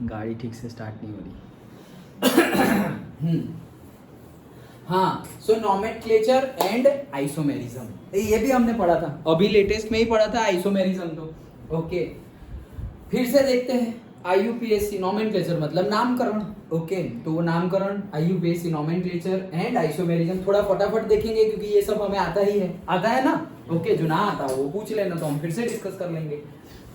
गाड़ी ठीक से स्टार्ट नहीं हो रही। हाँ, सो नॉमेनक्लेचर एंड आइसोमेरिज्म, ये भी हमने पढ़ा था, अभी लेटेस्ट में ही पढ़ा था आइसोमेरिज्म तो। ओके, फिर से देखते हैं। आईयूपीएससी नॉमेनक्लेचर मतलब नामकरण। ओके, तो वो नामकरण, आईयूपीएससी नॉमेनक्लेचर एंड आइसोमेरिज्म थोड़ा फटाफट देखेंगे क्योंकि ये सब हमें आता ही है, आता है ना। ओके, जो ना आता वो पूछ लेना तो हम फिर से डिस्कस कर लेंगे।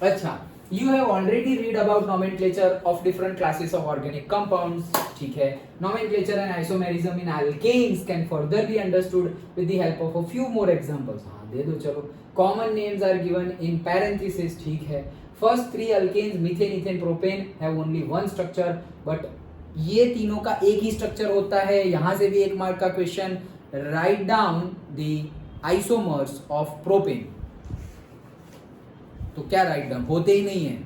अच्छा, you have already read about nomenclature of different classes of organic compounds, ठीक है। nomenclature and isomerism in alkanes can further be understood with the help of a few more examples। हाँ दे दो चलो। common names are given in parentheses, ठीक है। first three alkanes methane, ethane, propane have only one structure, but ये तीनों का एक ही स्ट्रक्चर होता है। यहाँ से भी 1 मार्क का question, write down the isomers of propane. तो क्या राइट डाउन, होते ही नहीं है,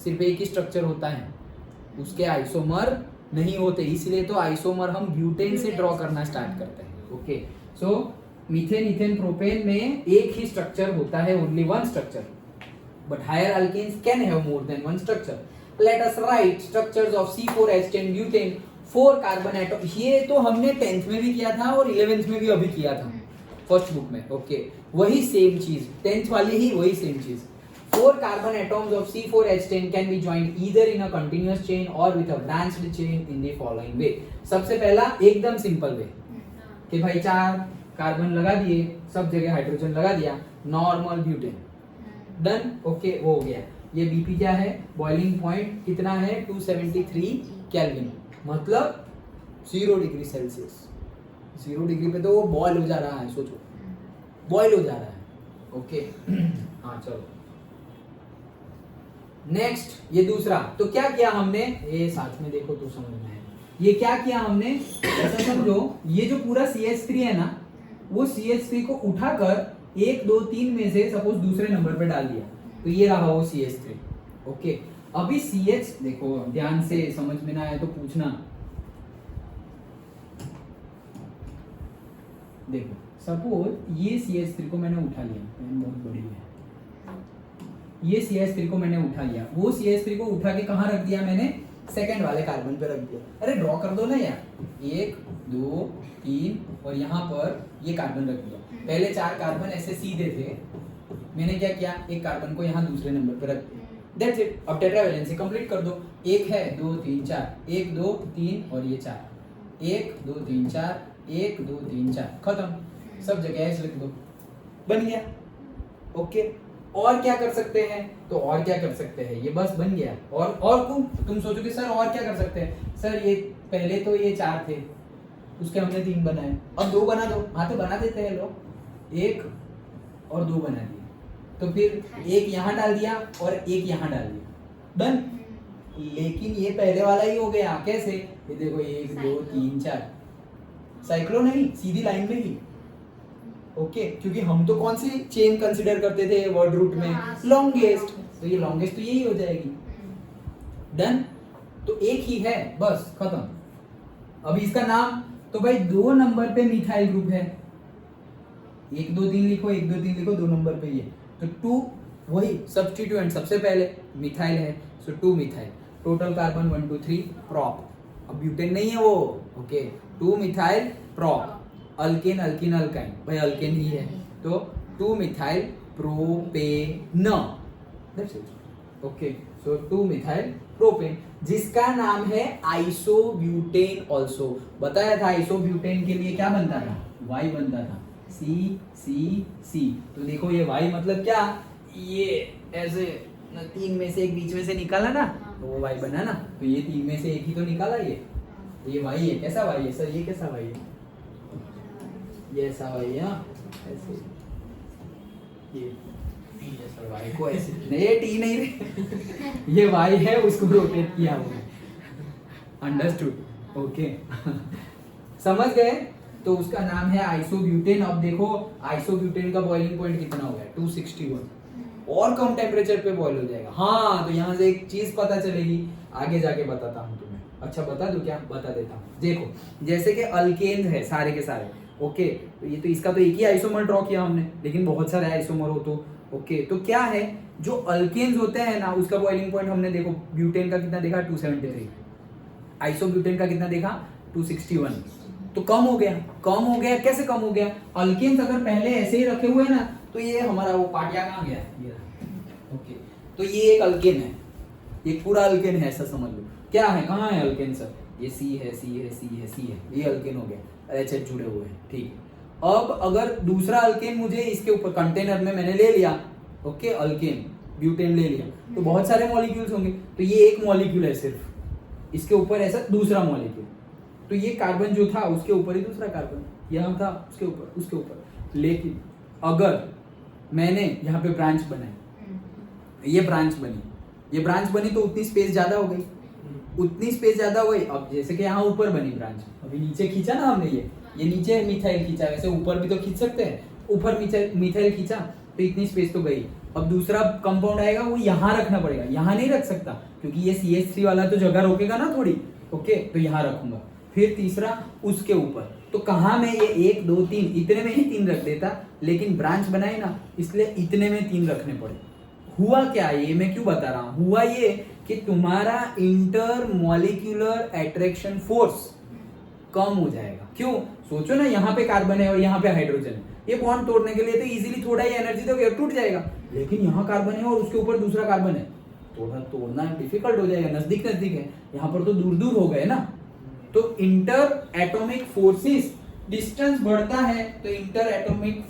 सिर्फ एक ही स्ट्रक्चर होता है, उसके आइसोमर नहीं होते, इसलिए तो आइसोमर हम ब्यूटेन से ड्रॉ करना स्टार्ट करते हैं। Okay, so methane, ethane, propane में एक ही स्ट्रक्चर होता है, only one structure, but higher alkanes can have more than one structure. Let us write structures of C4H10 butane, 4 carbon atom. ये तो हमने 10th में भी किया था और 11th में भी अभी किया था फर्स्ट बुक में। ओके, वही सेम चीज, 10th वाली ही वही सेम चीज। 4 carbon atoms of C4H10 can be joined either in a continuous chain or with a branched chain in the following way। सबसे पहला एकदम सिंपल वे कि भाई 4 कार्बन लगा दिए, सब जगह हाइड्रोजन लगा दिया, नॉर्मल ब्यूटेन, डन। ओके, वो हो गया। ये बीपी क्या है, बॉइलिंग पॉइंट कितना है, 273 केल्विन, मतलब 0 डिग्री सेल्सियस। 0 डिग्री पे तो वो बॉयल हो जा रहा है, सोचो बॉयल हो जा रहा है। ओके, हाँ चलो नेक्स्ट, ये दूसरा। तो क्या किया हमने, ये साथ में देखो तो समझ में आए। ये क्या किया हमने, ऐसा समझो, ये जो पूरा CH3 है ना, वो CH3 को उठाकर 1 2 3 में से सपोज दूसरे नंबर पे डाल दिया, तो ये रहा वो CH3। ओके, अभी CH देखो, ध्यान से, समझ में ना आए तो पूछना। देखो सपोज ये CH3 को मैंने उठा लिया, बहुत बड़ी है, ये CH3 को मैंने उठा लिया, वो CH3 को उठा के कहाँ रख दिया मैंने, सेकंड वाले कार्बन पे रख दिया। अरे ड्रॉ कर दो ना यार, 1 2 3 और यहाँ पर ये कार्बन रख दिया। पहले 4 कार्बन ऐसे सीधे थे, मैंने क्या किया, एक कार्बन को यहाँ दूसरे नंबर पे रख दिया, दैट्स इट। अब टेट्रावैलेंसी कंप्लीट कर दो, 1 है 2 3 4, 1 2 3 और ये 4, 1 2 3 4, 1 2 3 4, खत्म। सब जगह ऐसे लिख दो, बन गया। ओके, और क्या कर सकते हैं, तो और क्या कर सकते हैं, ये बस बन गया। और तुम सोचोगे सर और क्या कर सकते हैं, सर ये पहले तो ये 4 थे, उसके हमने 3 बनाए, अब 2 बना दो। हाँ तो बना देते हैं लोग, 1 और 2 बना दिए, तो फिर 1 यहाँ डाल दिया और 1 यहाँ डाल दिया, डन। लेकिन ये पहले वाला ही हो गया, कैसे, ये देखो 1 2 3 4, साइक्लो नहीं, सीधी लाइन में ही। ओके, क्योंकि हम तो कौन सी चेन कंसीडर करते थे वर्ड रूट में, लॉन्गेस्ट, तो ये लॉन्गेस्ट तो यही हो जाएगी, डन। तो एक ही है, बस खत्म। अभी इसका नाम, तो भाई 2 नंबर पे मिथाइल ग्रुप है, 1 2 3 लिखो, 1 2 3 लिखो, 2 नंबर पे ये, तो 2 वही सब्स्टिट्यूएंट, सबसे पहले मिथाइल है, सो 2 मिथाइल, टोटल कार्बन 1 2 3 प्रॉप। अब ब्यूटेन नहीं है वो, okay, 2 methyl prop, alkane alkene alkyne, भाई अल्केन ही है, तो 2 methyl propane, that's it. Okay, so 2 methyl propane, जिसका नाम है आइसोब्यूटेन ऑल्सो। बताया था आइसोब्यूटेन के लिए क्या बनता था, Y बनता था, C। तो देखो ये Y मतलब क्या, ये ऐसे 3 में से एक बीच में से निकाला ना, तो वो Y बना ना, तो ये 3 में से एक ही तो निकाला, ये Y है। कैसा Y है सर, ये कैसा Y है, ये ऐसा Y है, ऐसे ये T है सर, Y को ऐसे नहीं, T नहीं रे, ये Y है, उसको रोटेट किया हुआ, अंडरस्टूड। ओके, समझ गए, तो उसका नाम है आइसोब्यूटेन। अब देखो आइसोब्यूटेन का बॉइलिंग पॉइंट कितना हो गया, 261, और कम टेम्परेचर पे बॉईल हो जाएगा। हाँ, तो यहाँ से एक चीज पता चलेगी, आगे जाके बताता हूँ तुम्हें। अच्छा बता दूं क्या, बता देता हूँ। देखो जैसे कि अल्केन है सारे के सारे, ओके, तो ये तो इसका तो एक ही आइसोमर ड्रॉ किया हमने, लेकिन बहुत सारे आइसोमर हो तो ओके तो क्या है, जो अल्केन्स होते हैं ना उसका बॉइलिंग पॉइंट हमने देखो, ब्यूटेन का कितना देखा 273, आइसोब्यूटेन का कितना देखा 261, तो कम हो गया। कैसे कम हो गया, अल्केन्स अगर पहले ऐसे ही रखे हुए ना तो ये हमारा वो पार्टिया कहाँ गया ये, ओके तो ये एक अल्केन है, एक पूरा अल्केन है ऐसा समझ लो। क्या है, कहाँ है अल्केन सर, ये सी है, ये अल्केन हो गया, एच जुड़े हुए हैं, ठीक। अब अगर दूसरा अल्केन मुझे इसके ऊपर कंटेनर में मैंने ले लिया, ओके अल्केन ब्यूटेन ले लिया, तो बहुत सारे मॉलिक्यूल्स होंगे, तो ये एक मॉलिक्यूल है सिर्फ, इसके ऊपर ऐसा दूसरा मॉलिक्यूल, तो ये कार्बन जो था उसके ऊपर ही दूसरा कार्बन, यहाँ था उसके ऊपर। लेकिन अगर मैंने यहाँ पे ब्रांच बनाई, ये ब्रांच बनी तो उतनी स्पेस ज्यादा हो गई, अब जैसे कि यहाँ ऊपर बनी ब्रांच, अभी नीचे खींचा ना हमने, ये नीचे मिथाइल खींचा, वैसे ऊपर भी तो खींच सकते हैं, ऊपर मिथाइल खींचा तो इतनी स्पेस तो गई। अब दूसरा कंपाउंड आएगा वो यहाँ रखना पड़ेगा, यहाँ नहीं रख सकता क्योंकि ये CH3 वाला तो जगह रोकेगा ना थोड़ी, ओके तो यहाँ रखूंगा। फिर तीसरा उसके ऊपर, तो कहाँ में ये 1 2 3 इतने में ही 3 रख देता, लेकिन ब्रांच बनाई ना इसलिए इतने में 3 रखने पड़े। हुआ क्या, ये मैं क्यों बता रहा हूँ, हुआ ये कि तुम्हारा इंटर मॉलिक्यूलर अट्रैक्शन फोर्स कम हो जाएगा। क्यों, सोचो ना यहाँ पे कार्बन है और यहाँ पे हाइड्रोजन है, ये बॉन्ड तोड़ने के लिए तो इजीली थोड़ा ही एनर्जी दोगे टूट जाएगा, लेकिन यहाँ कार्बन है और उसके ऊपर दूसरा कार्बन है, थोड़ा तोड़ना डिफिकल्ट हो जाएगा, नजदीक है, यहाँ पर तो दूर हो गए ना। तो इंटर एटॉमिक फोर्सेस, डिस्टेंस बढ़ता है तो इंटर एटॉमिक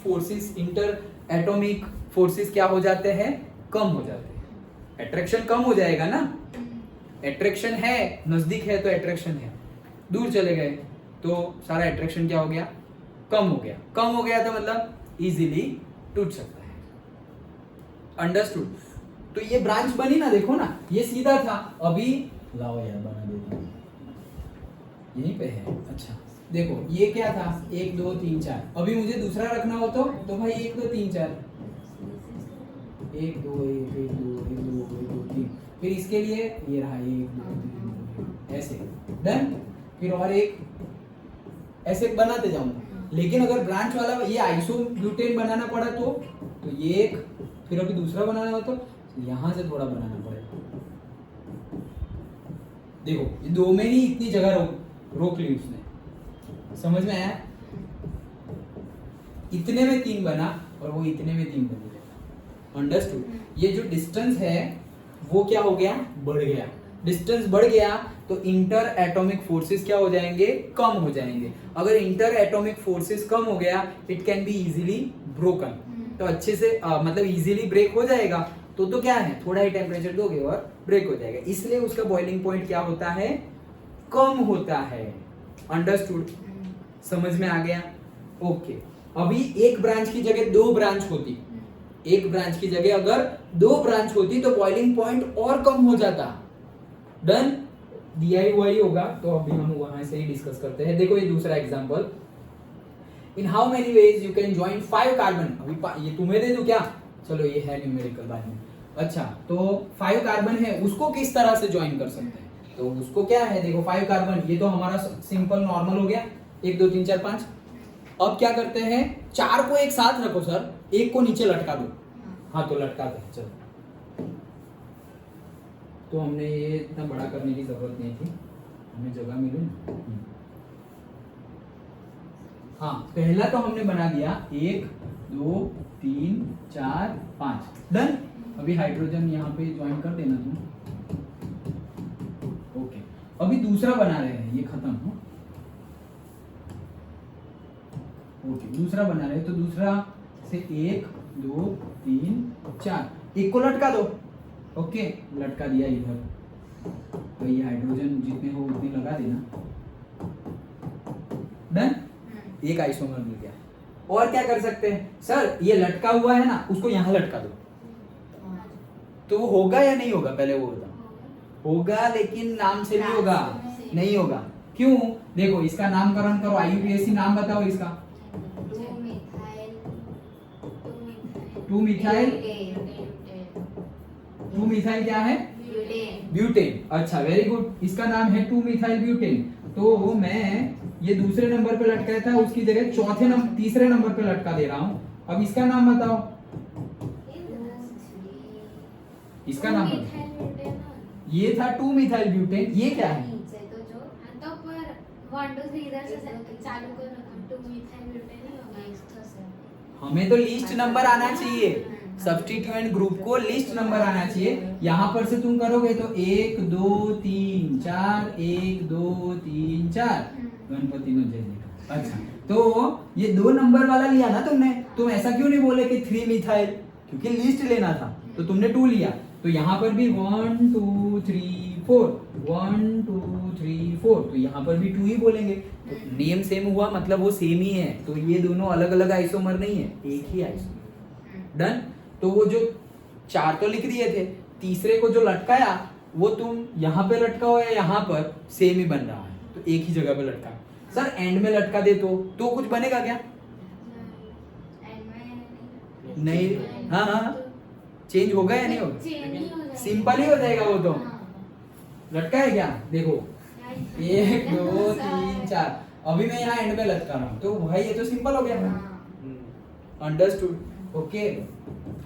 फोर्सेस क्या हो जाते हैं, कम हो जाते हैं, अट्रैक्शन कम हो जाएगा ना। अट्रैक्शन है, नजदीक है तो अट्रैक्शन है, दूर चले गए तो सारा अट्रैक्शन क्या हो गया, कम हो गया तो मतलब इजीली टूट सकता है। अंडरस्टूड। तो ये ब्रांच बनी ना, देखो ना ये सीधा था, अभी लाओ यार बना देता हूं, यहीं पे है। अच्छा देखो ये क्या था 1 2 3 4, अभी मुझे दूसरा रखना हो तो भाई 1 2 3 4, 1 2 3, फिर इसके लिए ये रहा 1 2 3 ऐसे डन, फिर और एक ऐसे बनाते जाऊंगा। लेकिन अगर ब्रांच वाला ये आइसोब्यूटेन बनाना पड़ा तो ये एक, फिर अभी दूसरा बनाना हो तो यहां से थोड़ा बनाना पड़ेगा। देखो ये 2 में ही इतनी जगह रोक ली उसने, समझ में आया, इतने में 3 बना और वो इतने में 3 बन गया। अंडरस्टूड। ये जो डिस्टेंस है वो क्या हो गया, बढ़ गया। डिस्टेंस बढ़ गया तो इंटर एटॉमिक फोर्सेस क्या हो जाएंगे, कम हो जाएंगे। अगर इंटर एटॉमिक फोर्सेस कम हो गया it can be easily broken, तो अच्छे से मतलब इजीली ब्रेक हो जाएगा। तो क्या है, थोड़ा ही टेम्परेचर दोगे और ब्रेक हो जाएगा, इसलिए उसका बॉइलिंग पॉइंट क्या होता है, कम होता है। अंडरस्टूड, समझ में आ गया। ओके अभी एक ब्रांच की जगह 2 ब्रांच होती, एक ब्रांच की जगह अगर 2 ब्रांच होती तो बॉइलिंग पॉइंट और कम हो जाता। डन, दिया हुआ ही होगा तो अभी हम वहां से ही डिस्कस करते हैं। देखो ये दूसरा example, in how many ways you can join 5 carbon. अभी ये तुम्हें दे दूं क्या, चलो ये है न्यूमेरिकल बाद में। अच्छा तो 5 कार्बन है, उसको किस तरह से ज्वाइन कर सकते हैं, तो उसको क्या है, देखो 5 कार्बन, ये तो हमारा सिंपल नॉर्मल हो गया 1 2 3 4 5। अब क्या करते हैं, 4 को एक साथ रखो सर, 1 को नीचे लटका दो। हाँ तो लटकाते हैं, चलो। तो हमने ये इतना बड़ा करने की जरूरत नहीं थी, हमें जगह मिली ना। हाँ पहला तो हमने बना दिया 1 2 3 4 5 डन। अभी हाइड्रोजन यहाँ पे ज्वाइन कर देना तुम। ओके अभी दूसरा बना रहे हैं, ये खत्म हो। ओके दूसरा बना रहे हैं, तो दूसरा से 1 2 3 4, 1 को लटका दो। ओके लटका दिया इधर, तो ये हाइड्रोजन जितने हो उतने लगा देना। डन, एक आइसोमर मिल गया। और क्या कर सकते हैं सर, ये लटका हुआ है ना, उसको यहाँ लटका दो, तो वो होगा या नहीं होगा, पहले वो बताओ। होगा लेकिन नाम से नहीं होगा, नहीं होगा। क्यों, देखो इसका नामकरण करो, IUPAC नाम बताओ इसका। 2 मिथाइल क्या है, ब्यूटेन। अच्छा वेरी गुड, इसका नाम है 2 मिथाइल ब्यूटेन। तो मैं ये दूसरे नंबर पे लटकाया था, उसकी जगह तीसरे नंबर पे लटका दे रहा हूँ। अब इसका नाम बताओ। इसका नाम ये था 2 मिथाइल ब्यूटेन। ये क्या है? तो पर 1 2 3 इधर से चालू करो 2 मिथाइल ब्यूटेन ही होगा इसका से। हमें तो लिस्ट नंबर आना चाहिए, सब्स्टिट्यूएंट ग्रुप को लिस्ट नंबर आना चाहिए। यहाँ पर से तुम करोगे तो 1 2 3 4 1 2 3 4 गणपति नो जय जयकार। अच्छा तो ये 2 नंबर वाला लिया ना तुमने, तुम ऐसा क्यों नहीं बोले कि 3 मिथाइल, क्योंकि लिस्ट लेना था तो तुमने 2 लिया। तो यहाँ पर भी 1 2 3 4 1 2 3 4, तो यहाँ पर भी 2 ही बोलेंगे। तो नेम सेम हुआ मतलब वो सेम ही है, तो ये दोनों अलग अलग आइसोमर नहीं है, एक ही आइसोमर। डन। तो वो जो 4 तो लिख दिए थे, तीसरे को जो लटकाया वो तुम यहाँ पे लटकाओ या यहाँ पर, सेम ही बन रहा है, तो एक ही जगह पे लटका। सर एंड में लटका दे तो कुछ बनेगा क्या? नहीं, हाँ हाँ चेंज होगा या नहीं होगा? सिंपल ही हो जाएगा वो तो। लटका है क्या? देखो 1 2 3 4, अभी मैं यहाँ एंड में लटका रहा हूँ, तो भाई ये तो सिंपल हो गया। अंडरस्टूड? ओके,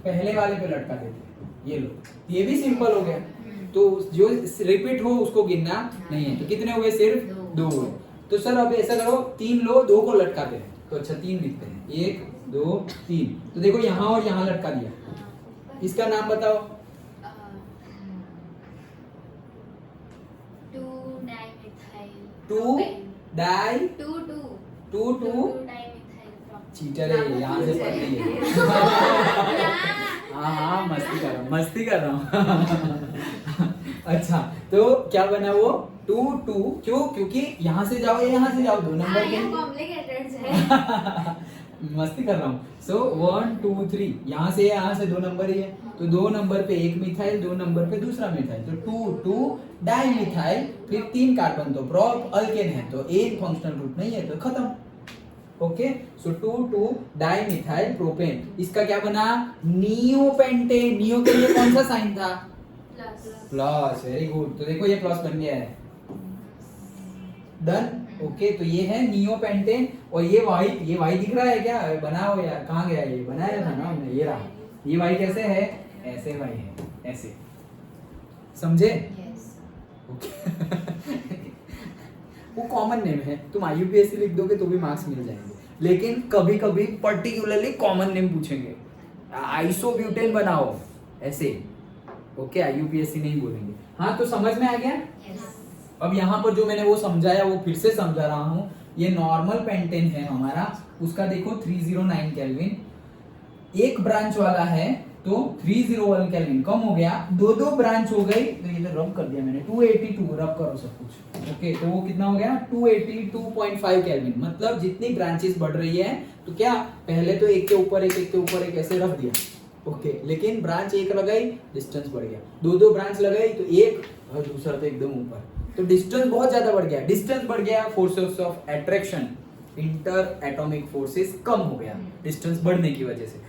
पहले वाले पे लटका देते, ये लो, ये भी सिंपल हो गया। तो जो रिपीट हो उसको गिनना नहीं है। तो कितने हुए? सिर्फ 2 हुए। तो सर अब ऐसा करो 3 लो, 2 को लटका दे, तो अच्छा 3 लिखते हैं, 1 2 3। तो देखो यहाँ और यहाँ लटका दिया, इसका नाम बताओ। 2 डाइमिथाइल 2 डाई 2 2 2 डाइमिथाइल चीटर है, यहाँ से पढ़ रही है। हाँ हाँ मस्ती कर रहा हूँ। अच्छा तो क्या बना वो 2 2, क्यों? क्योंकि यहाँ से जाओ या यहाँ से जाओ, 2 नंबर के कॉम्प्लिकेटेड है। मस्ती कर रहा हूँ। सो 1 2 3, यहाँ से 2 नंबर ही है, तो 2 नंबर पे एक मिथाइल, 2 नंबर पे दूसरा मिथाइल, तो 2 2 डाइमिथाइल, फिर 3 कार्बन तो प्रोप अल्केन है, तो एक फंक्शनल ग्रुप नहीं है, तो खत्म। ओके, सो 2 2 डाइमिथाइल प्रोपेन, इसका क्या बना? नियोपेंटेन। नियो के लिए कौन सा साइन था? प्लस। वेरी गुड, तो देखो ये प्लस बन गया है। डन। ओके, तो ये है नियोपेंटेन। और ये वाई दिख रहा है क्या? बनाओ यार, कहाँ गया ये? बनाया था ना हमने, ये रहा। ये वाई कैसे है? ऐसे वाई है, ऐसे, समझे? वो कॉमन नेम है, तुम IUPAC लिख दोगे तो भी मार्क्स मिल जाएंगे, लेकिन कभी कभी पर्टिकुलरली कॉमन नेम पूछेंगे, आइसोब्यूटेन बनाओ ऐसे। ओके, IUPAC नहीं बोलेंगे। हाँ, तो समझ में आ गया? अब यहाँ पर जो मैंने वो समझाया वो फिर से समझा रहा हूँ। ये नॉर्मल पेंटेन है हमारा, उसका देखो 309 केल्विन, एक ब्रांच वाला है तो 301 केल्विन कम हो गया, 2 ब्रांच हो गई, तो ये तो रब कर दिया मैंने, 282, रब करो सब कुछ। ओके, तो वो कितना हो गया? 282.5 केल्विन। मतलब जितनी ब्रांचेस बढ़ रही है, तो क्या पहले तो एक के ऊपर एक ऐसे रख दिया। ओके, लेकिन ब्रांच एक लगाई, डिस्टेंस बढ़ गया, 2 ब्रांच लगाई तो एक, और दूसरा तो एकदम ऊपर, तो डिस्टेंस बहुत ज्यादा बढ़ गया। डिस्टेंस बढ़ गया, forces of attraction, interatomic forces कम हो गया डिस्टेंस बढ़ने की वजह से।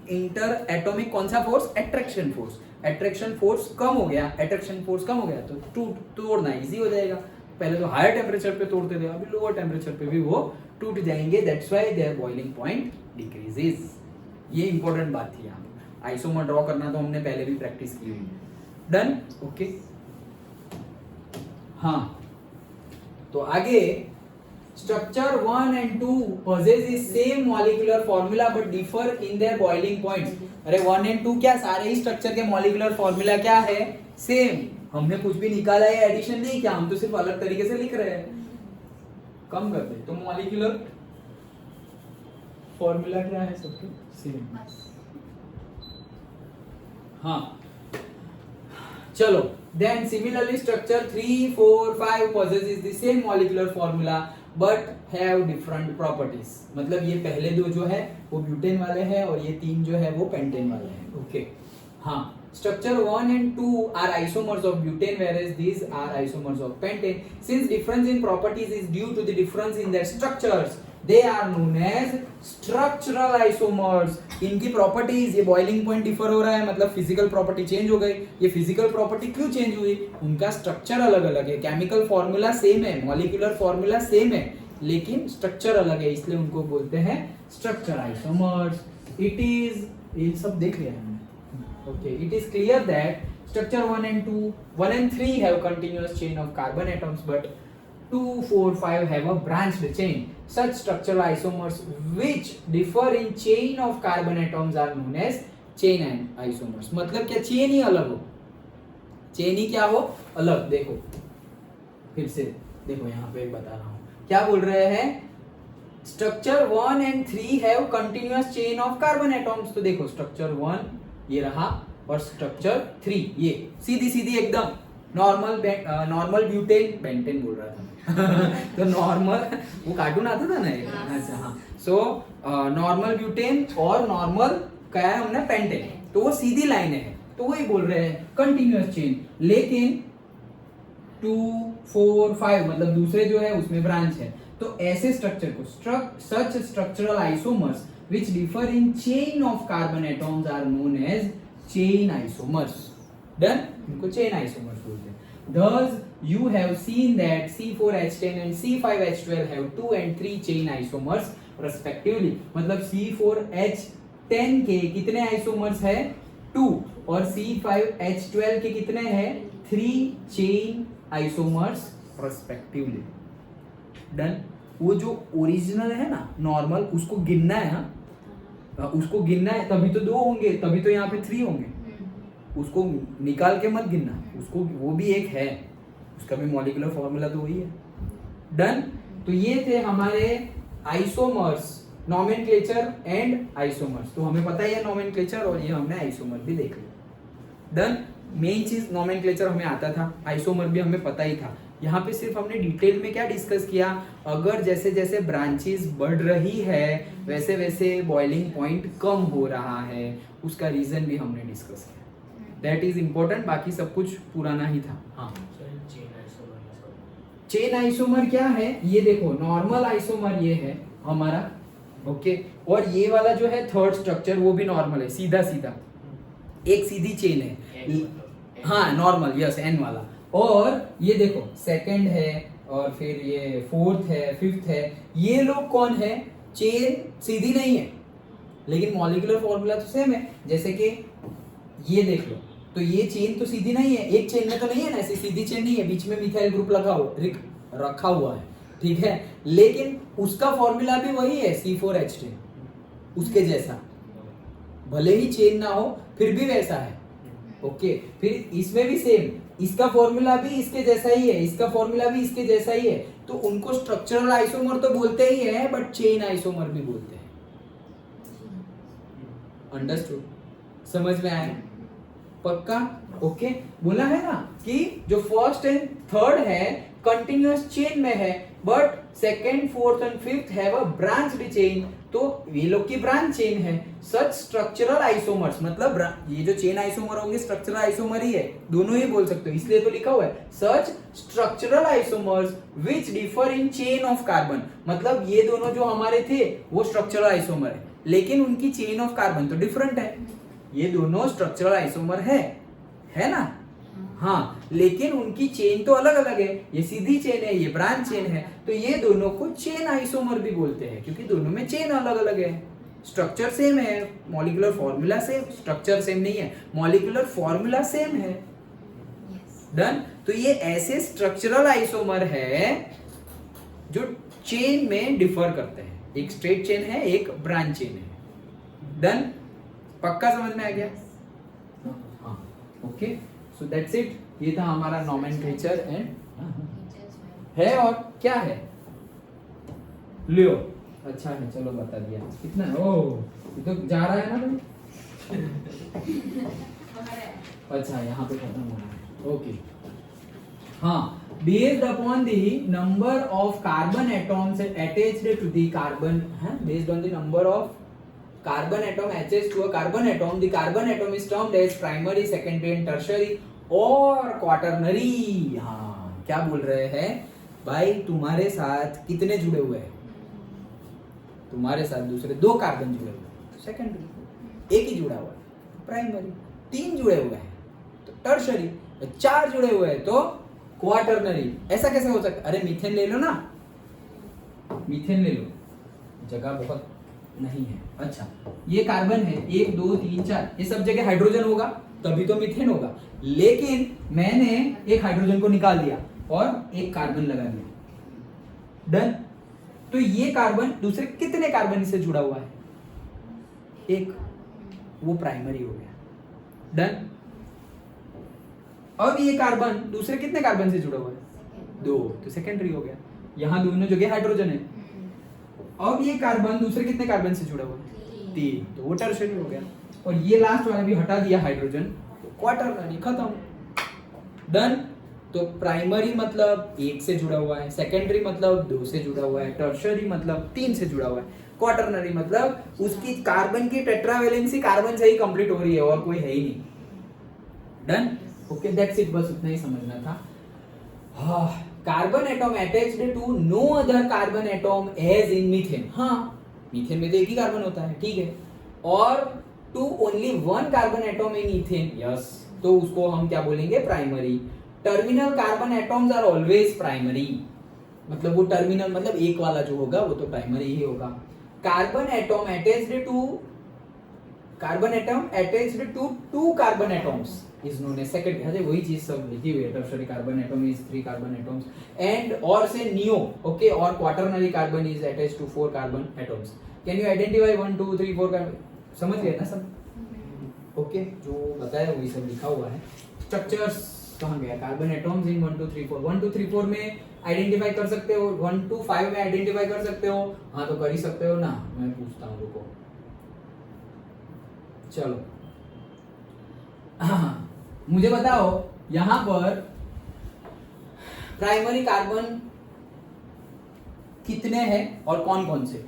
इंटर एटॉमिक कौन सा force? Attraction force. Attraction force कम हो गया, अट्रैक्शन फोर्स कम हो गया तो तोड़ना इजी हो जाएगा। पहले तो हायर टेम्परेचर पे तोड़ते थे, अभी लोअर टेम्परेचर पे भी वो टूट जाएंगे, that's why there boiling point decreases. ये इंपॉर्टेंट बात थी। यहाँ आइसोमर ड्रॉ करना तो हमने पहले भी प्रैक्टिस की हुई। डन। ओके, हाँ, तो आगे structure 1 and 2 possess the same molecular formula but differ in their boiling points। अरे 1 and 2 क्या, सारे ही स्ट्रक्चर के मॉलिक्यूलर फॉर्मूला क्या है? सेम। हमने कुछ भी निकाला है, एडिशन नहीं किया, हम तो सिर्फ अलग तरीके से लिख रहे हैं, कम कर दे। तो मॉलिक्यूलर फॉर्मूला क्या है सबके? सेम। हाँ, चलो, then similarly structure 3 4 5 possesses the same molecular formula but have different properties। मतलब ये पहले 2 जो है वो ब्यूटेन वाले हैं और ये 3 जो है वो पेंटेन वाले हैं। ओके, हाँ, structure 1 and 2 are isomers of butane whereas these are isomers of pentane। Since difference in properties is due to the difference in their structures, they are known as structural isomers। इनकी properties, ये boiling point differ हो रहा है, मतलब physical property change हो गई। ये physical property क्यों चेंज हुई? उनका स्ट्रक्चर अलग अलग है, केमिकल फॉर्मूला सेम है, मॉलिक्यूलर फॉर्मूला सेम है, लेकिन स्ट्रक्चर अलग है, इसलिए उनको बोलते हैं स्ट्रक्चर आइसोमर्स। इट इज, ये सब देख लिया हमने। Okay, it is clear that Structure 1 and 2, 1 and 3 have continuous chain of carbon atoms, but 2, 4, 5 have a branched chain. Such structural isomers which differ in chain of carbon atoms are known as chain and isomers. मतलब क्या chain ही अलग हो, chain ही क्या हो अलग. देखो फिर से देखो यहाँ पे बता रहा हूँ क्या बोल रहे हैं. Structure 1 and 3 have continuous chain of carbon atoms. तो देखो स्ट्रक्चर 1 ये रहा और स्ट्रक्चर 3 ये सीधी सीधी एकदम नॉर्मल ब्यूटेन बेंटेन बोल रहा था तो नॉर्मल वो कार्टून आता था ना एक. अच्छा हाँ. सो नॉर्मल ब्यूटेन और नॉर्मल क्या है हमने पेंटेन, तो वो सीधी लाइन है. तो वही बोल रहे हैं कंटिन्यूअस चेन. लेकिन 2, 4, 5 मतलब दूसरे जो है उसमें ब्रांच है. तो ऐसे स्ट्रक्चर को such structural isomers which differ in chain of carbon atoms are known as chain isomers. Done. इनको चेन आइसोमर्स बोलते हैं. Thus you have seen that C4H10 and C5H12 have 2 and 3 chain isomers respectively. मतलब C4H10 के कितने isomers है 2 और C5H12 के कितने हैं 3 चेन आइसोमर्स respectively. डन. वो जो ओरिजिनल है ना नॉर्मल उसको गिनना है. हाँ उसको गिनना है तभी तो 2 होंगे, तभी तो यहाँ पे 3 होंगे. उसको निकाल के मत गिनना, उसको वो भी एक है, उसका भी मॉलिक्यूलर फॉर्मूला तो वही है. डन. तो ये थे हमारे आइसोमर्स, नोमेनक्लेचर एंड आइसोमर्स. तो हमें पता ही है नोमेनक्लेचर और ये हमने आइसोमर भी देख लिया. डन. मेन चीज नोमेनक्लेचर हमें आता था, आइसोमर भी हमें पता ही था. यहाँ पे सिर्फ हमने डिटेल में क्या डिस्कस किया, अगर जैसे जैसे ब्रांचेस बढ़ रही है वैसे वैसे बॉइलिंग पॉइंट कम हो रहा है, उसका रीजन भी हमने डिस्कस किया. That is important. बाकी सब कुछ पुराना ही था. हाँ चेन आइसोमर क्या है ये देखो. नॉर्मल आइसोमर ये है हमारा. ओके. और ये वाला जो है थर्ड स्ट्रक्चर वो भी नॉर्मल है, सीधा सीधा एक सीधी चेन है. हाँ नॉर्मल यस एन वाला. और ये देखो सेकंड है और फिर ये फोर्थ है, फिफ्थ है. ये लोग कौन है, चेन सीधी नहीं है लेकिन मॉलिक्यूलर फॉर्मूला तो सेम है. जैसे कि ये देख लो तो ये चेन तो सीधी नहीं है, एक चेन में तो नहीं है ना, ऐसी सीधी चेन नहीं है, बीच में मिथाइल ग्रुप रखा हुआ है. ठीक है. लेकिन उसका फॉर्मूला भी वही है C4H10 उसके जैसा, भले ही चेन ना हो फिर भी वैसा है. ओके. फिर इसमें भी सेम, इसका फॉर्मूला भी इसके जैसा ही है, इसका फॉर्मूला भी इसके जैसा ही है. तो उनको स्ट्रक्चरल आइसोमर तो बोलते ही है बट चेन आइसोमर भी बोलते हैं. अंडरस्टूड. समझ में आया पक्का. ओके. बोला है ना कि जो फर्स्ट एंड थर्ड है कंटिन्यूअस चेन में है but second, fourth and fifth have a branched chain. तो ये लोग की ब्रांच चेन है. सच स्ट्रक्चरल आइसोमर्स मतलब ये जो चेन आइसोमर होंगे स्ट्रक्चरल आइसोमर ही है, दोनों ही बोल सकते हो इसलिए तो लिखा हुआ है such structural isomers which differ in chain of carbon. मतलब ये दोनों जो हमारे थे वो स्ट्रक्चरल आइसोमर है लेकिन उनकी चेन ऑफ कार्बन तो डिफरेंट है. ये दोनों स्ट्रक्चरल आइसोमर है ना. हाँ लेकिन उनकी चेन तो अलग अलग है, ये सीधी चेन है, ये ब्रांच चेन है. तो ये दोनों को चेन आइसोमर भी बोलते हैं क्योंकि दोनों में चेन अलग अलग है. स्ट्रक्चर सेम है, molecular formula same, structure same नहीं है, मॉलिक्यूलर फॉर्मूला सेम है. डन. तो ये ऐसे स्ट्रक्चरल आइसोमर है जो चेन में डिफर करते हैं. एक स्ट्रेट चेन है, एक ब्रांच चेन है. डन. पक्का समझ में आ गया. हाँ. ओके. So that's it. ये था हमारा नोमेनक्लेचर एंड है. और क्या है लियो. अच्छा है चलो बता दिया. कितना ओह ये तो जा रहा है ना भाई. अच्छा यहाँ पे खत्म हो रहा है. ओके. हाँ. Based upon the number of carbon atoms attached to the carbon, based on the number of carbon atom attached to a carbon atom, the carbon atom is termed as primary, secondary and tertiary और quaternary. हाँ क्या बोल रहे हैं भाई, तुम्हारे साथ कितने जुड़े हुए हैं, तुम्हारे साथ दूसरे 2 कार्बन जुड़े हुए हैं सेकेंडरी, एक ही जुड़ा हुआ है प्राइमरी, 3 जुड़े हुए हैं तो टर्शरी, 4 जुड़े हुए हैं तो क्वाटरनरी. ऐसा कैसे हो सकता है. अरे मीथेन ले लो ना, मीथेन ले लो, जगह बहुत नहीं है. अच्छा ये कार्बन है 1 2 3 4, ये सब जगह हाइड्रोजन होगा तभी तो मीथेन होगा। लेकिन मैंने एक हाइड्रोजन को निकाल दिया और एक कार्बन लगा दिया, डन। तो ये कार्बन दूसरे कितने कार्बन से जुड़ा हुआ है? एक, वो प्राइमरी हो गया, डन। अब ये कार्बन दूसरे कितने कार्बन से जुड़ा हुआ है? दो, तो सेकेंडरी हो गया। यहां दोनों जगह हाइड्रोजन है। अब ये कार्बन दूसरे कितने कार्बन से जुड़ा हुआ है? तीन, तो वो टर्शियरी हो गया। और ये लास्ट वाला भी हटा दिया हाइड्रोजन, तो क्वाटरनरी, खत्म, डन। तो प्राइमरी मतलब एक से जुड़ा हुआ है, सेकेंडरी मतलब दो से जुड़ा हुआ है, टर्शियरी मतलब तीन से जुड़ा हुआ है, क्वाटरनरी मतलब उसकी कार्बन की टेट्रावैलेंसी कार्बन से ही कंप्लीट हो रही है और कोई है ही नहीं, डन। ओके, दैट्स इट, बस उतना ही समझना था। हाँ, carbon atom attached to no other carbon atom as in methane. हाँ, मीथेन में तो एक ही कार्बन होता है, ठीक है। और to only one carbon atom in ethane, yes, तो उसको हम क्या बोलेंगे? Primary. Terminal carbon atoms are always primary, मतलब वो टर्मिनल मतलब एक वाला जो होगा वो तो प्राइमरी ही होगा। Carbon atom attached to two carbon atoms is known as secondary। हाँ, वही चीज सब लिखी हुई है। Tertiary carbon atom is 3 carbon atoms and और से नियो, ओके, और quaternary carbon is attached to 4 carbon atoms. Can you identify 1 2 3 4 carbon? समझ गए ना सब? ओके, जो बताया वही सब लिखा हुआ है। स्ट्रक्चर्स कहाँ गया? कार्बन एटॉम्स इन 1 2 3 4। 1 2 3 4 में आइडेंटिफाई कर सकते हो, 1 2 5 में आइडेंटिफाई कर सकते हो। हाँ, तो कर ही सकते हो ना, मैं पूछता हूँ, रुको, चलो। हाँ, मुझे बताओ यहां पर प्राइमरी कार्बन कितने हैं और कौन कौन से?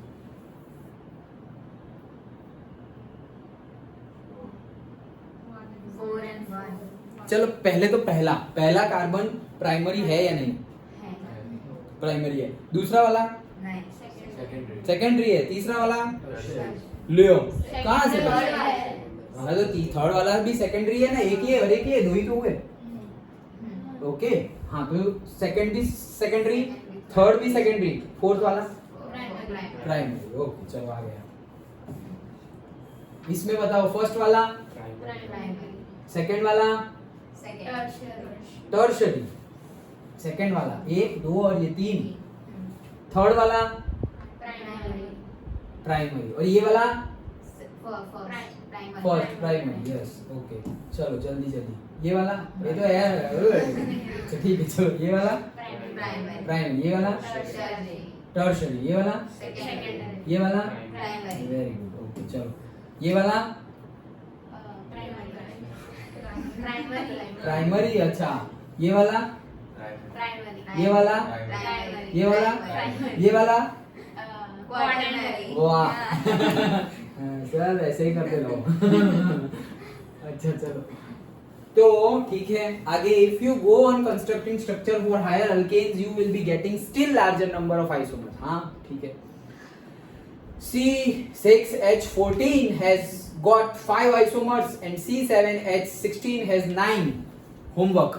चलो पहले तो पहला कार्बन प्राइमरी है या नहीं? प्राइमरी है। दूसरा वाला सेकेंडरी है। तीसरा वाला लियो, कहां से? हाँ, तो थर्ड वाला भी सेकेंडरी है ना, एक ही है और एक ही है, दो ही तो हुए, ओके। हाँ, तो सेकेंडरी, थर्ड भी सेकेंडरी, फोर्थ वाला प्राइमरी, ओके, चलो आ गया। इसमें बताओ, फर्स्ट वाला सेकेंड वाला टर्शियरी, सेकेंड वाला 1 2 और ये 3, थर्ड वाला प्राइमरी और ये वाला फर्स्ट प्राइमरी, यस, ओके। चलो जल्दी ये वाला, ये तो है, ठीक है। चलो ये वाला प्राइमरी, ये वाला टर्शियरी, ये वाला ये वाला वेरी गुड, ओके। चलो ये वाला प्राइमरी, अच्छा, ये वाला ये वाला ये वाला ये वाला वाह, सर ऐसे ही करते रहो। अच्छा, चलो तो ठीक है, आगे if you go on constructing structure for higher alkanes you will be getting still larger number of isomers. हाँ, ठीक है। C6H14 has got 5 isomers and C7H16 has 9. Homework.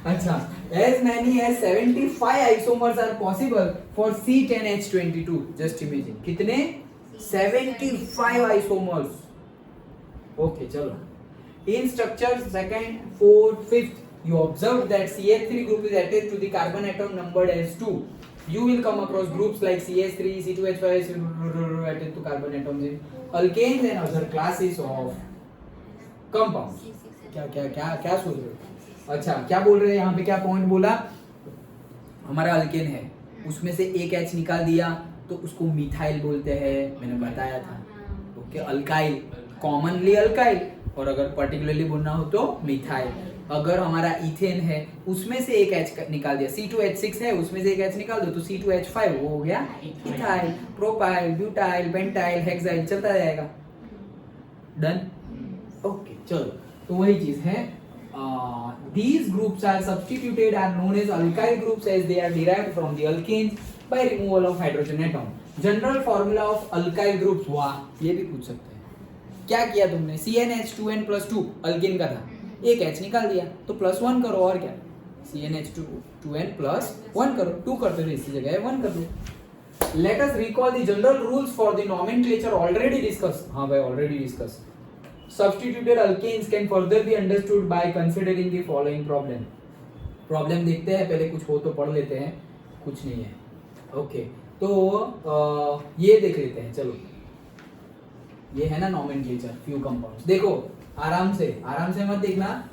अच्छा, as many as 75 isomers are possible for C10H22. Just imagine, कितने? 75 isomers. Okay, चलो. In structures second, fourth, fifth, you observe that CH3 group is attached to the carbon atom numbered as 2. You will come across groups like CH3, C2H5 attached to carbon atoms in alkanes and other classes of compounds. क्या सोच रहे हो? अच्छा, क्या बोल रहे हैं यहाँ पे? क्या पॉइंट बोला? हमारा अल्केन है, उसमें से एक H निकाल दिया तो उसको मिथाइल बोलते हैं, मैंने बताया था। ओके, अल्काइल, कॉमनली अल्काइल, और अगर पर्टिकुलरली बोलना हो तो मिथाइल। अगर हमारा इथेन है, उसमें से एक H निकाल दिया, C2H6 है, उसमें से एक H निकाल दो तो C2H5, वो हो गया ethyl, propyl, butyl, pentyl, hexyl, चलता जाएगा, डन। ओके, चलो, तो वही चीज है। These groups are substituted are known as alkyl groups as they are derived from the alkanes by removal of hydrogen atom. General formula of alkyl groups, वाह, ये भी पूछ सकते हैं। क्या किया तुमने? CnH2n+2 अल्केन का था, एक H निकाल दिया तो +1 करो, और क्या? CnH2n+1 करो, 2 करते थे, इसी जगह 1 कर दो। Let us recall the general rules for the nomenclature already discussed. हाँ भाई, already discussed. Substituted alkanes can further be understood by considering the following problem. Problem देखते हैं, पहले कुछ हो तो पढ़ लेते हैं, कुछ नहीं है. ओके तो ये देख लेते हैं. चलो ये है ना नॉमेनक्लेचर फ्यू कंपाउंड्स. देखो आराम से मत देखना,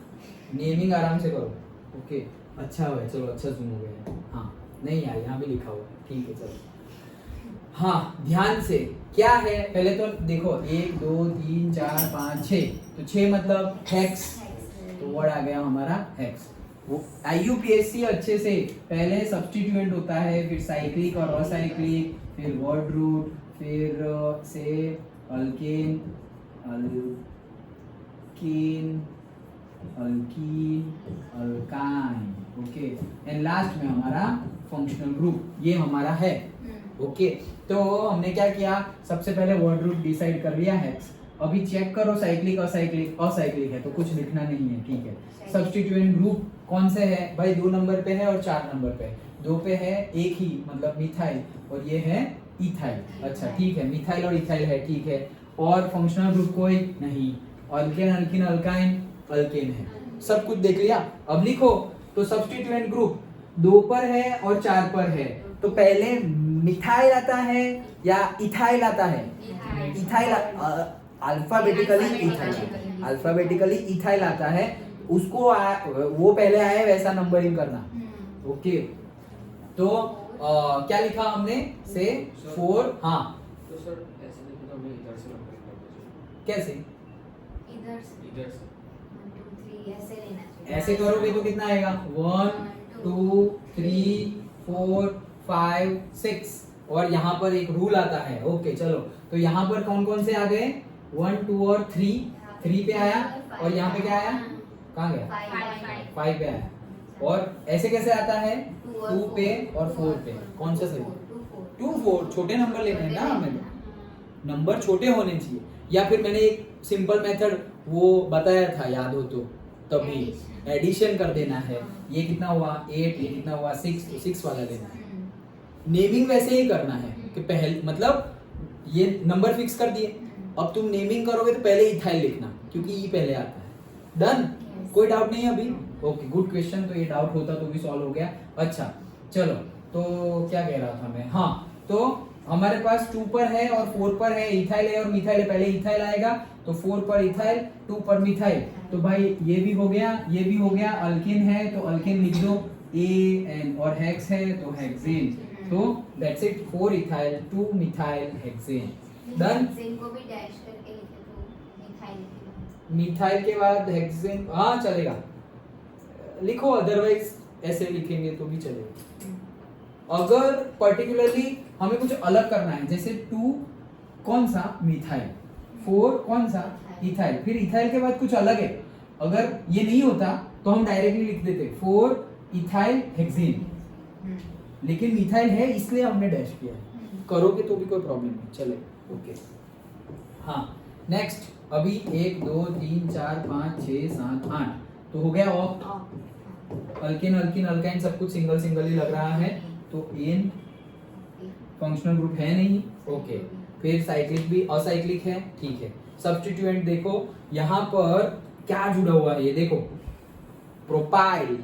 नेमिंग आराम से करो. ओके अच्छा है, चलो अच्छा जूम हो गया. हाँ नहीं यार यहाँ भी लिखा हुआ है, ठीक है चलो. हाँ ध्यान से क्या है पहले तो देखो 1 2 3 4 5 6, तो 6 मतलब हेक्स, तो वर्ड आ गया हमारा हेक्स. वो IUPAC अच्छे से पहले सब्स्टिट्यूएंट होता है, फिर साइक्लिक और असाइक्लिक, फिर वर्ड रूट, फिर से alkane alkene alkyne. Okay and last में हमारा फंक्शनल ग्रुप, ये हमारा है. ओके तो हमने क्या किया, सबसे पहले वर्ड रूट डिसाइड कर लिया हेक्स. अभी चेक करो साइक्लिक असाइक्लिक है तो कुछ लिखना नहीं है, ठीक है. सब्स्टिट्यूएंट ग्रुप कौन से है भाई, 2 नंबर पे है और 4 नंबर पे. 2 पे है एक ही मतलब मिथाइल, और ये है इथाइल. अच्छा ठीक है, मिथाइल और इथाइल है, ठीक है. और फंक्शनल ग्रुप कोई नहीं, अल्केन अल्कीन अल्काइन अल्केन है. सब कुछ देख लिया. अब लिखो तो सब्स्टिट्यूएंट ग्रुप 2 पर है और 4 पर है, तो पहले मिथाइल आता है या इथाइल आता है. इथाइल अल्फाबेटिकली इथाइल आता है, उसको वो पहले आए वैसा नंबरिंग करना. ओके तो क्या लिखा हमने से 4. हाँ तो सर ऐसे देखो तो हमें इधर से नंबर करना कैसे, इधर से इधर से 1 2 3 ऐसे लेना चाहिए. ऐसे करोगे तो कितना आएगा 1 2 3 4 5 6, और यहाँ पर एक रूल आता है. ओके चलो तो यहाँ पर कौन कौन से आ गए, 1 2 और 3 पे आया, और यहाँ पे क्या आया, कहाँ गया 5 पे आया. और ऐसे कैसे आता है 2 पे और 4 पे, कौन सा सही, 2 4 छोटे नंबर लेने हैं ना हमें, नंबर छोटे होने चाहिए. या फिर मैंने एक सिंपल मेथड वो बताया था, याद हो तो, तभी एडिशन कर देना है. ये कितना हुआ 8, ये कितना हुआ 6, तो 6 वाला लेना है. नेमिंग वैसे ही करना है कि पहले मतलब ये नंबर फिक्स कर दिए, अब तुम नेमिंग करोगे तो पहले इथाइल लिखना क्योंकि ई पहले आता है. डन, कोई डाउट नहीं है अभी. Okay good question. तो ये डाउट होता तो भी सॉल्व हो गया. अच्छा चलो तो क्या कह रहा था मैं, हाँ तो हमारे पास 2 पर है और 4 पर है, इथाइल है और मिथाइल है. पहले इथाइल आएगा तो 4 पर इथाइल, 2 पर मिथाइल. तो भाई ये भी हो गया, ये भी हो गया. अल्केन है तो अल्केन लिख दो AN, और हेक्स है तो हेक्सेन. तो that's it, 4 ethyl 2 methyl hexane. Done. Hexane को भी डैश करके लिखे तो मिथाइल लिखे. मिथाइल के बाद हेक्सेन, हाँ चलेगा लिखो, अदरवाइज ऐसे लिखेंगे तो भी चलेगा. अगर पर्टिकुलरली हमें कुछ अलग करना है, जैसे 2 कौन सा मिथाइल, 4 कौन सा इथाइल, फिर इथाइल के बाद कुछ अलग है, अगर ये नहीं होता तो हम डायरेक्टली लिख देते 4 इथाइल हेक्सेन. लेकिन मिथाइल है इसलिए हमने डैश किया. करोगे तो भी कोई प्रॉब्लम नहीं, चले. ओके हाँ नेक्स्ट. अभी 1 2 3 4 5 6 7 8 तो हो गया ऑक्ट. अल्केन अल्कीन अल्काइन सब कुछ सिंगल सिंगल ही लग रहा है, तो एन फंक्शनल ग्रुप है नहीं. ओके फिर साइक्लिक भी असाइक्लिक है, ठीक है. सब्स्टिट्यूएंट देखो यहाँ पर क्या जुड़ा हुआ है, ये देखो प्रोपाइल.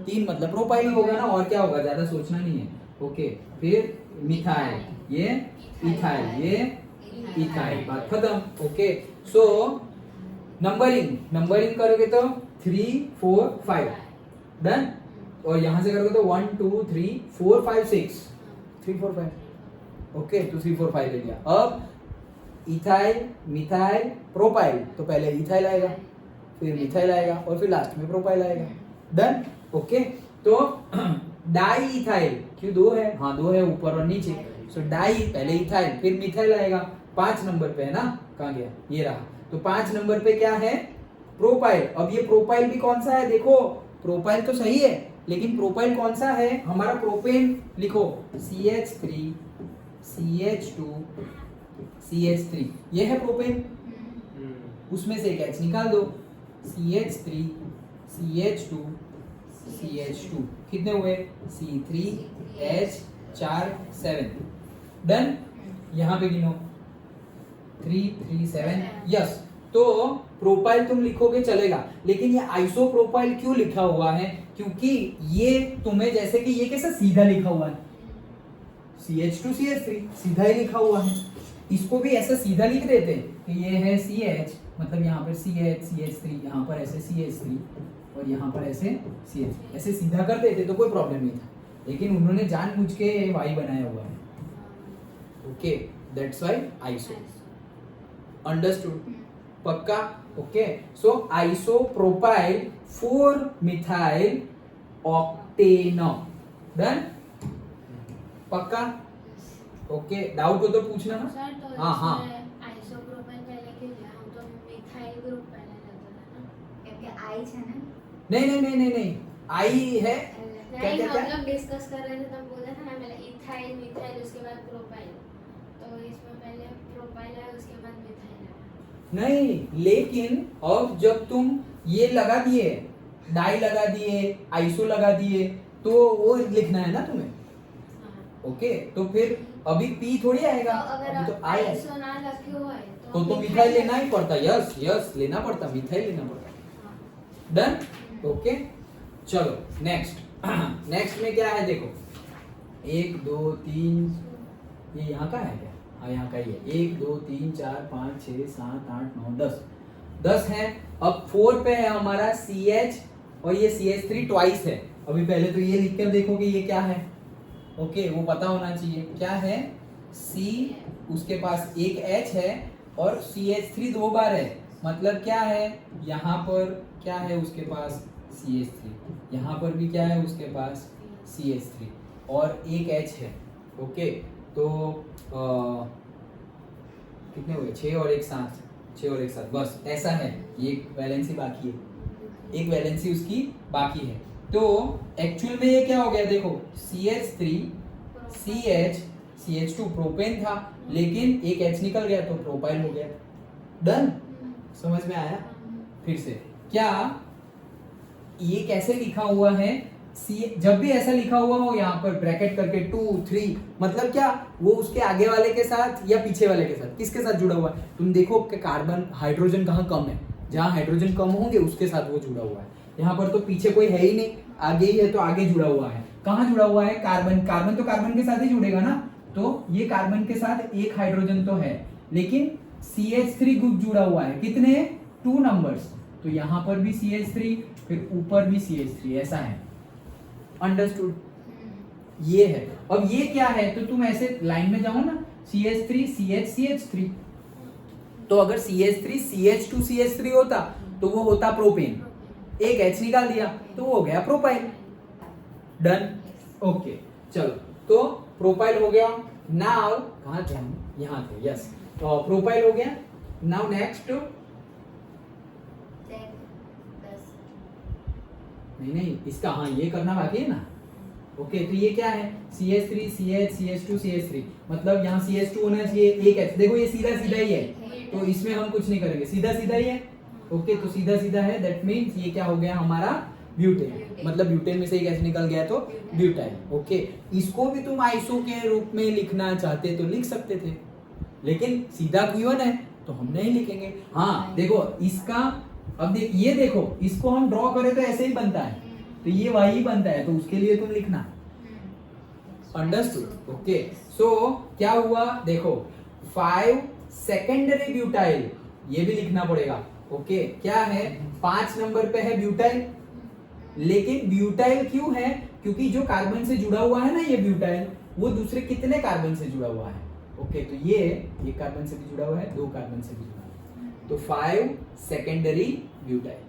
3 मतलब प्रोपाइल ही होगा ना, और क्या होगा, ज्यादा सोचना नहीं है. ओके फिर मिथाइल, ये इथाइल, ये इथाइल, बात खत्म. ओके सो नंबरिंग करोगे तो 3 4 5 डन. और यहाँ से करोगे तो 1 2 3 4 5 6 3 4 5. ओके तो 3 4 5 ले लिया. अब इथाइल मिथाइल प्रोपाइल, तो पहले इथाइल आएगा, फिर मिथाइल आएगा, और फिर लास्ट में प्रोपाइल आएगा. डन. ओके तो डाई इथाइल, क्यों 2 है, हाँ 2 है ऊपर और नीचे. सो डाई पहले इथाइल फिर मिथाइल आएगा. 5 नंबर पे है ना, कहाँ गया, ये रहा. तो 5 नंबर पे क्या है, प्रोपाइल. अब ये प्रोपाइल भी कौन सा है, देखो प्रोपाइल तो सही है, लेकिन प्रोपाइल कौन सा है, हमारा प्रोपेन. लिखो CH3 CH2 CH3, ये है प्रोपेन. उसमें से एक H निकाल दो, CH3 CH2 CH2 कितने हुए, C3H4 7. डन. यहाँ पे गिनो 3 3 7. यस तो प्रोपाइल तुम लिखोगे चलेगा, लेकिन ये आइसोप्रोपाइल क्यों लिखा हुआ है? क्योंकि ये तुम्हें जैसे कि ये कैसा सीधा लिखा हुआ है, CH2CH3 सीधा ही लिखा हुआ है, इसको भी ऐसा सीधा लिख देते कि ये है CH, मतलब यहाँ पर CH3, यहाँ पर ऐसे CH3 और यहाँ पर ऐसे CH3, ऐसे सीधा कर देते तो कोई प्रॉब्लम नहीं था, लेकिन उन्होंने जानबूझ के Y बनाया हुआ है। Okay, that's why iso. Understood? पक्का? ओके, सो आइसोप्रोपाइल 4 मिथाइल ऑक्टेन। डन? पक्का? ओके, डाउट हो तो पूछना ना। सर तो हाँ, हाँ। आइसोप्रोपाइल पहले क्यों लिया? हम तो मिथाइल ग्रुप पहले लेते थे ना, क्योंकि आई है ना। नहीं, आई है। क्या, नहीं क्या, क्या? हम लोग डिस्कस कर रहे थे तब बोला था ना पहले इथाइल मिथाइल उसके बाद प्रोपाइल, तो इसमें पहले प्रोपाइल है उसके बाद मिथाइल है। नहीं, लेकिन अब जब तुम ये लगा दिए, डाई लगा दिए, आइसो लगा दिए, तो वो लिखना है ना तुम्हें। हाँ। ओके, तो फिर अभी पी थोड़ी आएगा, तो अगर अभी तो आई है। आइसो ना रखे हुआ है तो मिथाइल लेना ही पड़ता। यस लेना पड़ता, मिथाइल लेना पड़ता। हाँ। डन? ओके, चलो नेक्स्ट। नेक्स्ट में क्या है देखो, 1 2 3, ये यहाँ का है क्या? हाँ, यहाँ का ही है। 1 2 3 4 5 6 7 8 9 10 है। अब 4 पे है हमारा CH और ये CH3 ट्वाइस है। अभी पहले तो ये लिख कर देखो कि ये क्या है। ओके, वो पता होना चाहिए क्या है। C, उसके पास एक H है और CH3 दो बार है, मतलब क्या है, यहाँ पर क्या है उसके पास CH3, यहाँ पर भी क्या है उसके पास CH3 और एक H है। ओके, तो कितने हुए? 6 और 1 7, 6 और 1 7, बस ऐसा है। ये वैलेंसी बाकी है, एक वैलेंसी उसकी बाकी है। तो एक्चुअल में ये क्या हो गया देखो, CH3 CH CH2 प्रोपेन था, लेकिन एक H निकल गया तो प्रोपाइल हो गया। डन? समझ में आया? फिर से क्या ये कैसे लिखा हुआ है? जब भी ऐसा लिखा हुआ हो यहाँ पर ब्रैकेट करके 2 3, मतलब क्या वो उसके आगे वाले के साथ या पीछे वाले के साथ, किसके साथ जुड़ा हुआ है? तुम देखो कि कार्बन हाइड्रोजन कहाँ कम है, जहाँ हाइड्रोजन कम होंगे उसके साथ वो जुड़ा हुआ है। यहाँ पर तो पीछे कोई है ही नहीं, आगे ही है तो आगे जुड़ा हुआ है। कहाँ जुड़ा हुआ है? कार्बन तो कार्बन के साथ ही जुड़ेगा ना, तो ये कार्बन के साथ एक हाइड्रोजन तो है, लेकिन CH3 ग्रुप जुड़ा हुआ है। कितने? 2 नंबर्स। तो यहाँ पर भी CH3, फिर ऊपर भी CH3, ऐसा है। अंडरस्टूड? ये है। अब ये क्या है, तो तुम ऐसे लाइन में जाओ ना, CH3 CH CH3, तो अगर CH3 CH2 CH3 होता तो वो होता प्रोपेन, एक H निकाल दिया तो वो हो गया प्रोपाइल। डन? ओके, चलो, तो प्रोपाइल हो गया। नाउ कहाँ थे हम? यहाँ थे। यस, तो प्रोपाइल हो गया। नाउ नेक्स्ट, नहीं इसका, हाँ ये करना बाकी है ना। ओके, तो ये क्या है? CH3 CH CH2 CH3, मतलब यहाँ CH2 होना चाहिए, एक H। देखो ये सीधा सीधा ही है, तो इसमें हम कुछ नहीं करेंगे, सीधा सीधा ही है। ओके, तो सीधा सीधा है, दैट मीन्स ये क्या हो गया हमारा? ब्यूटेन। मतलब ब्यूटेन में से एक H निकल गया तो ब्यूटाइल। ओके, इसको भी तुम आइसो के रूप में लिखना चाहते तो लिख सकते थे, लेकिन सीधा क्यून है तो हम नहीं लिखेंगे। हाँ देखो इसका, अब ये देखो, इसको हम ड्रॉ करें तो ऐसे ही बनता है, तो ये वही बनता है, तो उसके लिए तुम लिखना। अंडरस्टूड? ओके, सो क्या हुआ देखो, 5 सेकेंडरी ब्यूटाइल, ये भी लिखना पड़ेगा। ओके, क्या है? 5 नंबर पे है ब्यूटाइल, लेकिन ब्यूटाइल क्यों है? क्योंकि जो कार्बन से जुड़ा हुआ है ना ये ब्यूटाइल, वो दूसरे कितने कार्बन से जुड़ा हुआ है? ओके, तो ये एक कार्बन से भी जुड़ा हुआ है, 2 कार्बन से भी जुड़ा हुआ है, तो 5 secondary butyl.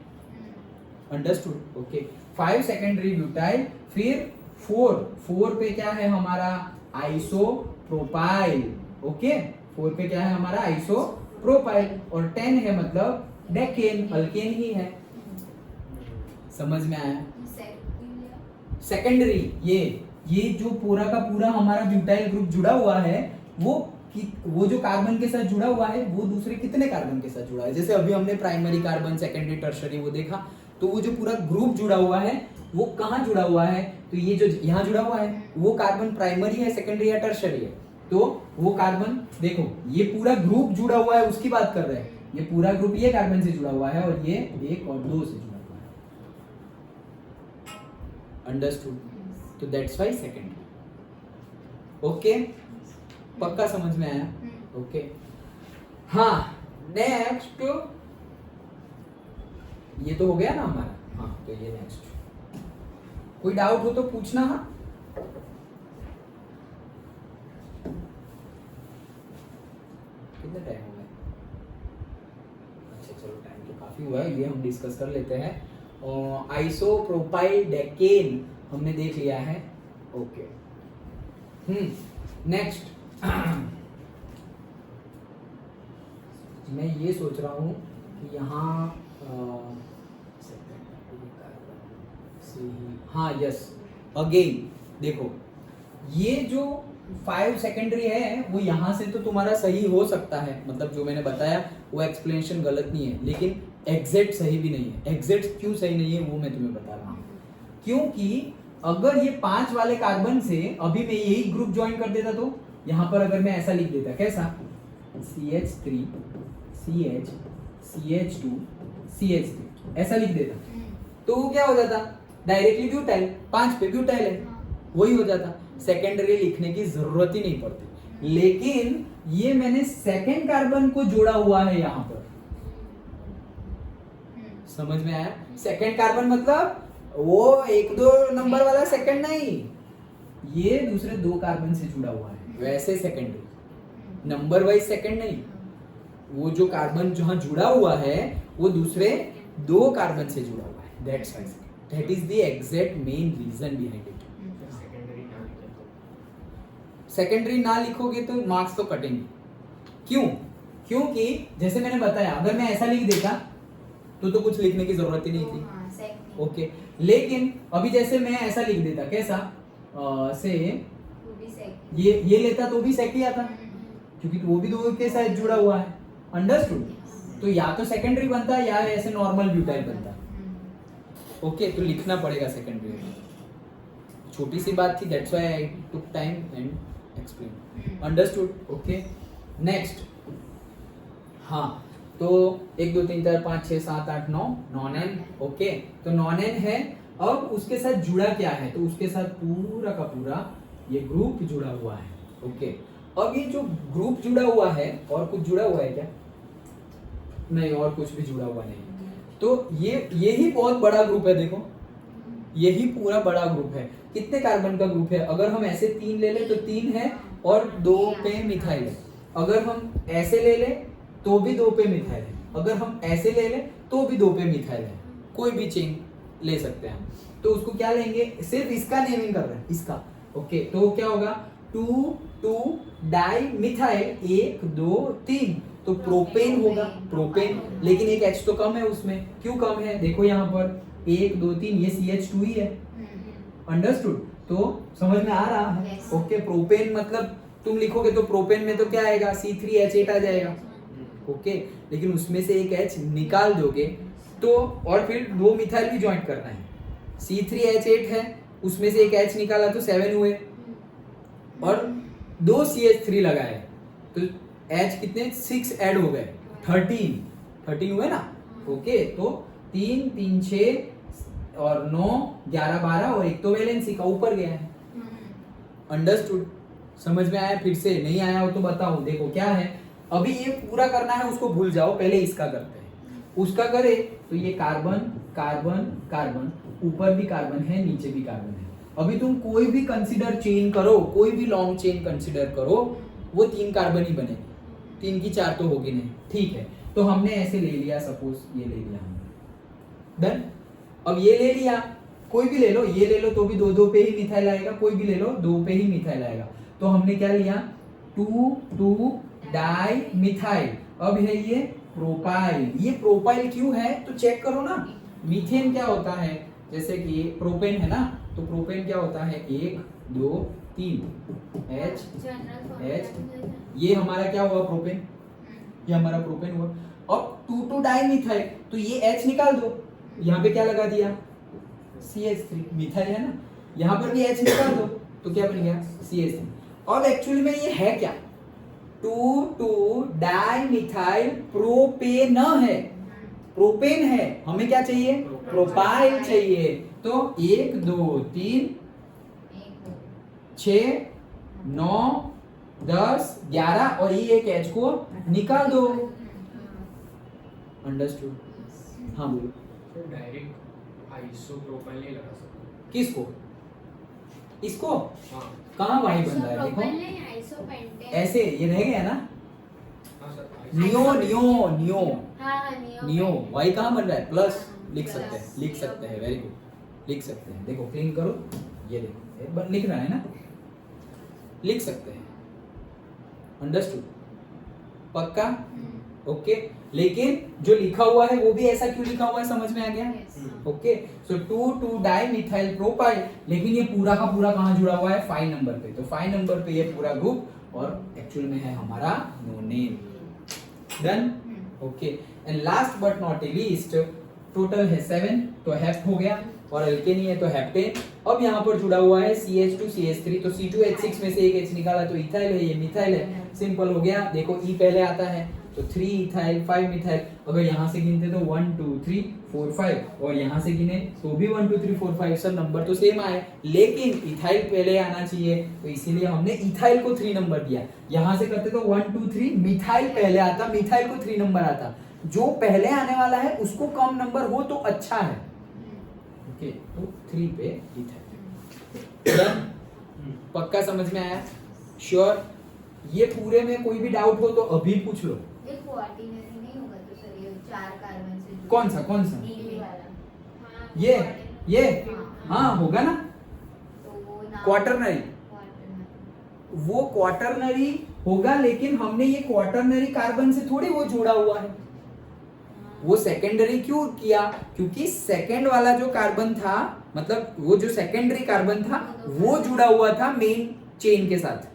Understood? Okay, 5 secondary butyl. फिर 4 पे क्या है हमारा? आइसोप्रोपाइल। ओके, 4 पे क्या है हमारा? आइसोप्रोपाइल। और 10 है मतलब डेकेन, अल्केन ही है। समझ में आया? सेकेंडरी, ये जो पूरा का पूरा हमारा ब्यूटाइल ग्रुप जुड़ा हुआ है, वो जो कार्बन के साथ जुड़ा हुआ है वो दूसरे कितने कार्बन के साथ जुड़ा है? जैसे अभी हमने प्राइमरी कार्बन, सेकेंडरी, टर्शरी वो देखा, तो वो जो पूरा ग्रुप जुड़ा हुआ है वो कहाँ जुड़ा हुआ है? तो ये जो यहाँ जुड़ा हुआ है वो कार्बन प्राइमरी है, सेकेंडरी या टर्शरी है? तो वो कार्बन देखो, ये पूरा ग्रुप जुड़ा हुआ है उसकी बात कर रहे हैं, ये पूरा ग्रुप ये कार्बन से जुड़ा हुआ है और ये 1 और 2 से जुड़ा हुआ है। अंडरस्टूड? तो दैट्स वाई सेकेंड। ओके, पक्का समझ में आया? ओके हाँ, नेक्स्ट ये तो हो गया ना हमारा। हाँ, तो ये नेक्स्ट, कोई डाउट हो तो पूछना। हाँ, कितना टाइम हो गया? अच्छा चलो, टाइम तो काफी हुआ है, ये हम डिस्कस कर लेते हैं। आइसोप्रोपाइल डेकेन हमने देख लिया है। ओके, नेक्स्ट मैं ये सोच रहा हूँ कि यहाँ हाँ यस, अगेन देखो, ये जो 5 सेकेंडरी है वो यहाँ से तो तुम्हारा सही हो सकता है, मतलब जो मैंने बताया वो एक्सप्लेनेशन गलत नहीं है, लेकिन एग्जैक्ट सही भी नहीं है। एग्जैक्ट क्यों सही नहीं है वो मैं तुम्हें बता रहा हूँ। क्योंकि अगर ये 5 वाले कार्बन से अभी मैं यही ग्रुप ज्वाइन कर देता तो यहाँ पर अगर मैं ऐसा लिख देता, कैसा? CH3 CH CH2 CH3 ऐसा लिख देता, तो वो क्या हो जाता? डायरेक्टली ब्यूटाइल, 5 पे ब्यूटाइल है, वही हो जाता। सेकेंडरी लिखने की जरूरत ही नहीं पड़ती। लेकिन ये मैंने सेकेंड कार्बन को जोड़ा हुआ है यहाँ पर, समझ में आया? सेकेंड कार्बन मतलब वो 1-2 नंबर वाला सेकंड नहीं, ये दूसरे 2 कार्बन से जुड़ा हुआ है, वैसे सेकेंडरी, नंबर वाइज सेकंड नहीं। वो जो कार्बन जहां जुड़ा हुआ है वो दूसरे 2 कार्बन से जुड़ा हुआ है, that's why that is the exact main reason behind it. Secondary ना लिखोगे तो मार्क्स तो कटेंगे। क्यों? क्योंकि जैसे मैंने बताया, अगर मैं ऐसा लिख देता तो कुछ लिखने की जरूरत ही नहीं थी। ओके, लेकिन अभी जैसे मैं ऐसा लिख देता, कैसा? से ये लेता तो भी सेक ही आता, क्योंकि वो भी 2 के साथ जुड़ा हुआ है। अंडरस्टूड? तो या तो सेकेंडरी बनता या ऐसे नॉर्मल ब्यूटाइल बनता। ओके, तो लिखना पड़ेगा सेकेंडरी। छोटी सी बात थी, that's why I took time and explain. Understood? Okay, next. हाँ, तो 1 2 3 4 5 6 7 8 9 नॉन एन। ओके, तो नॉन एन है। अब उसके साथ जुड़ा क्या है? तो उसके साथ पूरा का पूरा ये ग्रुप जुड़ा हुआ है। ओके, अब ये जो ग्रुप जुड़ा हुआ है, और कुछ जुड़ा हुआ है क्या? नहीं, और कुछ भी जुड़ा हुआ नहीं। तो यही बहुत बड़ा ग्रुप है। देखो, यही पूरा बड़ा ग्रुप है। कितने कार्बन का ग्रुप है? अगर हम ऐसे 3 ले ले तो 3 है और 2 पे मिथाइल है। अगर हम ऐसे ले ले तो भी 2 पे मिथाइल है। अगर हम ऐसे ले ले तो भी 2 पे मिथाइल है। कोई भी चेन ले सकते हैं। तो उसको क्या लेंगे? सिर्फ इसका नेमिंग कर रहे हैं, इसका। ओके, तो क्या होगा? 2 डाई मिथाइल 1 2 3, तो प्रोपेन होगा, प्रोपेन। लेकिन एक H तो कम है उसमें। क्यों कम है? देखो यहाँ पर 1 2 3, ये CH2 ही है। अंडरस्टूड? तो समझ में आ रहा है? ओके, प्रोपेन मतलब तुम लिखोगे तो प्रोपेन में तो क्या आएगा? C3H8 आ जाएगा। ओके, लेकिन उसमें से एक H निकाल दोगे तो, और फिर 2 मिथाइल भी ज्वाइन करना है। C3H8 है, उसमें से एक H निकाला तो 7 हुए, और 2 CH3 लगाए तो H कितने? 6 ऐड हो गए, 13 हुए ना। ओके, तो 3 3 6 और 9 11 12, और एक तो वैलेंसी का ऊपर गया है। अंडरस्टूड? समझ में आया? फिर से नहीं आया हो तो बताओ। देखो क्या है, अभी ये पूरा करना है, उसको भूल जाओ, पहले इसका करते हैं। उसका करे तो ये कार्बन कार्बन कार्बन, ऊपर भी कार्बन है, नीचे भी कार्बन है। अभी तुम कोई भी कंसीडर चेन करो, कोई भी लॉन्ग चेन कंसीडर करो, वो 3 कार्बन ही बनेगी, 3 की 4 तो होगी नहीं। ठीक है, तो हमने ऐसे ले लिया, सपोज ये ले लिया हमने, डन। अब ये ले लिया, कोई भी ले लो, ये ले लो तो भी 2 2 पे ही मिथाइल आएगा, कोई भी ले लो 2 पे ही मिथाइल आएगा। तो हमने क्या लिया? 2 डाई मिथाइल। अब है ये प्रोपाइल। ये प्रोपाइल क्यों है तो चेक करो ना। मीथेन क्या होता है? जैसे कि प्रोपेन है ना, तो प्रोपेन क्या होता है? 1 2 3 H, ये हमारा क्या हुआ? प्रोपेन। ये हमारा प्रोपेन हुआ। अब 2 डाई मिथाइल, तो ये H निकाल दो, यहाँ पे क्या लगा दिया? CH3, मिथाइल है ना, यहाँ पर भी H निकाल दो, तो क्या बन गया? CH3। अब एक्चुअली में ये है क्या? 2,2 डाइमिथाइल प्रोपेन है, प्रोपेन है, हमें क्या चाहिए, प्रोपाइल चाहिए। तो 1 2 3 6 9 10 11 और ये एक H को निकाल दो। अंडरस्टूड? हाँ बोलो। तो डायरेक्ट आइसोप्रोपाइल नहीं लगा सकते। किसको? इसको? हाँ कहाँ वाई बन रहा है आइसोप्रोपेन देखो, नहीं, आइसोपेंटेन। ऐसे ये रह गया ना, हाँ सर नियो नियो नियो हाँ नियो, वाई कहाँ बन रहा है, प्लस हाँ, लिख सकते हैं, प्लस, लिख सकते हैं, वेरी गुड, लिख सकते हैं। देखो क्लीन करो, ये देखो एक बार लिख रहा है ना, लिख सकते हैं। अंडरस्टूड? पक्का? ओके लेकिन जो लिखा हुआ है वो भी ऐसा क्यों लिखा हुआ है, समझ में आ गया? ओके सो 2,2 डाइमिथाइल प्रोपाइल, लेकिन ये पूरा का पूरा कहाँ जुड़ा हुआ है, 5 नंबर पे। तो 5 नंबर पे ये पूरा ग्रुप और एक्चुअल में है हमारा no name. Done? Okay and last but not least, total है 7, तो हेप्ट हो गया और अल्केनी है तो हेप्टेन। अब यहाँ पर जुड़ा हुआ है CH2 CH3, तो C2H6 में से एक H निकाला तो इथाइल है, ये मिथाइल है, सिंपल हो गया। देखो E पहले आता है तो 3 इथाइल 5 मिथाइल, अगर यहाँ से गिनते तो 1 2 3 4 5 और यहाँ से गिने तो भी 1 2 3 4 5, सब नंबर तो सेम आए, लेकिन इथाइल पहले आना चाहिए तो इसीलिए हमने इथाइल को 3 नंबर दिया। यहाँ से करते तो 1 2 3 मिथाइल पहले आता, मिथाइल को 3 नंबर आता, जो पहले आने वाला है उसको कम नंबर हो तो अच्छा है। ओके तो 3 पे इथाइल। पक्का समझ में आया? श्योर? ये पूरे में कोई भी डाउट हो तो अभी पूछ लो। ये कोऑर्डिनेट नहीं होगा तो सर, ये 4 कार्बन से जुड़ा- कौन सा कौन सा? नीले वाला, हाँ, ये हाँ होगा ना, तो वो नाम क्वाटरनरी, क्वाटरनरी। वो क्वाटरनरी होगा, लेकिन हमने ये क्वाटरनरी कार्बन से थोड़ी वो जुड़ा हुआ है, वो सेकेंडरी क्यों किया, क्योंकि सेकंड वाला जो कार्बन था, मतलब वो जो सेकेंडरी कार्बन था वो जुड़ा हुआ था मेन चेन के साथ,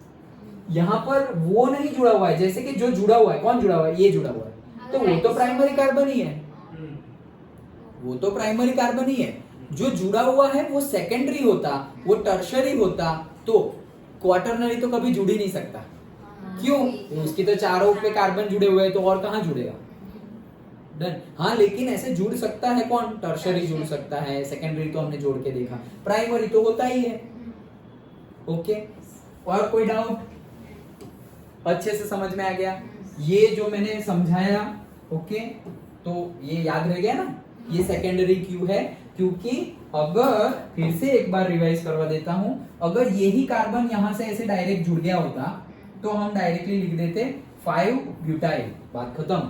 यहाँ पर वो नहीं जुड़ा हुआ है। जैसे कि जो जुड़ा हुआ है, कौन जुड़ा हुआ है, ये जुड़ा हुआ है, तो वो तो प्राइमरी कार्बन ही है, वो तो प्राइमरी कार्बन ही है। जो जुड़ा हुआ है वो सेकेंडरी होता, वो टर्शरी होता, तो क्वाटरनरी तो कभी जुड़ ही नहीं सकता। क्यों? उसकी तो चारों पे कार्बन जुड़े हुए हैं, तो और कहाँ जुड़ेगा? डन? हाँ लेकिन ऐसे जुड़ सकता है कौन, टर्शरी जुड़ सकता है, सेकेंडरी तो हमने जोड़ के देखा, प्राइमरी तो होता ही है। ओके और कोई डाउट? अच्छे से समझ में आ गया? ये जो मैंने समझाया, ओके तो ये याद रह गया ना, ये सेकेंडरी क्यों है, क्योंकि अगर फिर से एक बार रिवाइज करवा देता हूं, अगर यही कार्बन यहां से ऐसे डायरेक्ट जुड़ गया होता तो हम डायरेक्टली लिख देते 5 ब्यूटाइल, बात खत्म।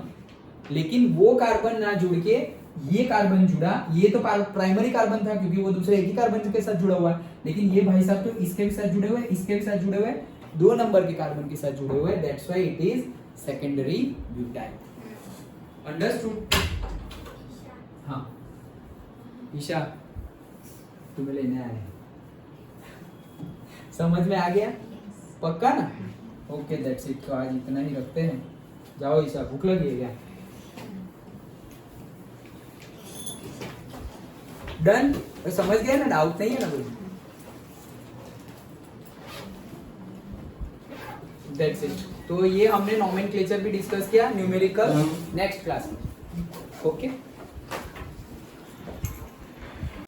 लेकिन वो कार्बन ना जुड़ के ये कार्बन जुड़ा, ये तो प्राइमरी कार्बन था क्योंकि वो दूसरे एक ही कार्बन के साथ जुड़ा हुआ है, लेकिन ये भाई साहब तो इसके भी साथ जुड़े हुए, इसके भी साथ जुड़े हुए, 2 नंबर के कार्बन के साथ जुड़े हुए, that's why it is secondary butyl. Understood? हाँ ईशा तुम्हें लेने आए हैं, समझ में आ गया? पक्का ना? ओके दैट्स इट, तो आज इतना ही रखते हैं। जाओ ईशा, भूख लगी है क्या? डन? समझ गए ना, डाउट नहीं है ना कोई? That's it. तो ये हमने नोमेनक्लेचर भी डिस्कस किया, न्यूमेरिकल नेक्स्ट क्लास में। ओके